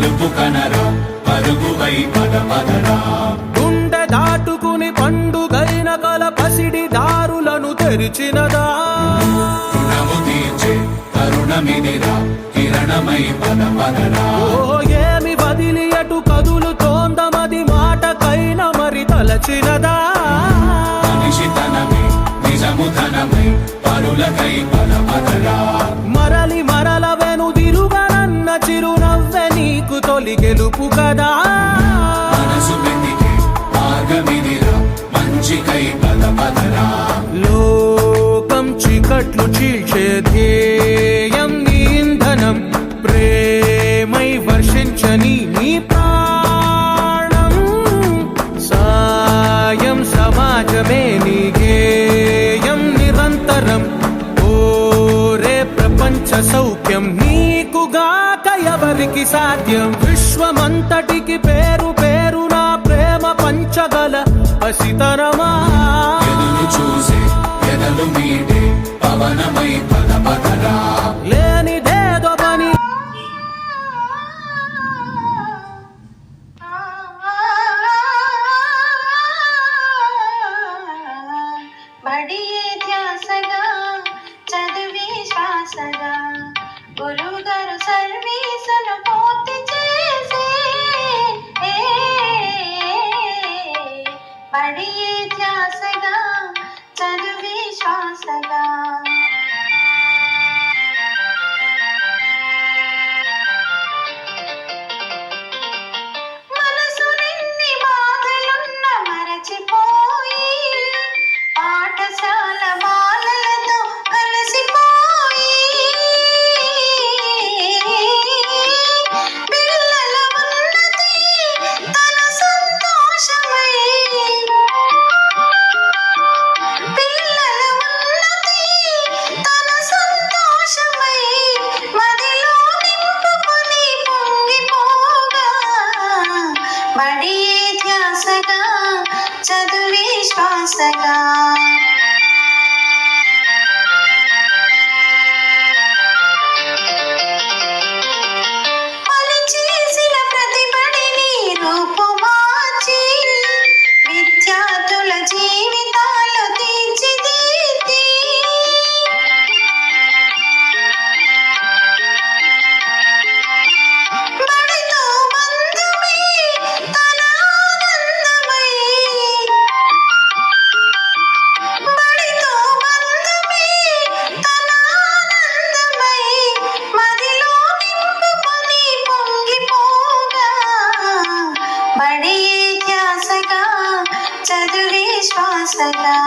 గెలుపు కనరా పరుగువై పదపదరా గుండె దాటుకుని పండుగైన కల పసిడి దారులను తెరిచినదా రుణము తీర్చే తరుణమిదిరా కిరణమై పదపదరా ఏమి వదిలి అటు కదులుతోందమది మాటకైన మరి తలచినదా మనిషితనమే నిజముధనమై పరులకై పదపదరా మరలి మరల వెనుదిరుగనన్న చిరునవ్వె నీకు తొలి గెలుపు కదా మనసు వెతికే మార్గమిదిరా మంచికై పదపదరా లోకం చీకట్లు చీల్చే ధ్యేయం నీ ఇంధనం ప్రేమై వర్షించని నీ ప్రాణం సాయం సమాజమే నీ గేయం నిరంతరం ఓరే ప్రపంచ సౌఖ్యం నీకుగాక ఎవరికి సాధ్యం విశ్వమంతటికి పేరు పేరు నా ప్రేమ పంచగల పసితనమా ఎదురు చూసే ఎదలు మీటే పవనమై పదపదరా లేనిదేదో పని బడియే ధ్యాసగా చదివే శ్వాసగా గురువుగారు సర్వీసును పూర్తి చేసే బడియే ధ్యాసగా చదివే శ్వాసగా మనసు నిన్ని బాధలున్న మరచిపోయి పాఠశాల బాలలతో కలిసిపోయి పిల్లల ఉన్నతి తన సంతోషమై పిల్లల ఉన్నతి తన సంతోషమై మదిలో నింపుకొని పొంగిపోగా బడియే ధ్యాసగా చదువే శ్వాసగా పని చేసిన ప్రతిబడిని రూపుమార్చి విద్యార్థుల జీవితాలు తీర్చిదిద్ది బడితో బంధమే తన ఆనందమై బడితో బంధమే తన ఆనందమై మదిలో నింపుకొని పొంగిపోగా బడియే ధ్యాసగా చదువే శ్వాసగా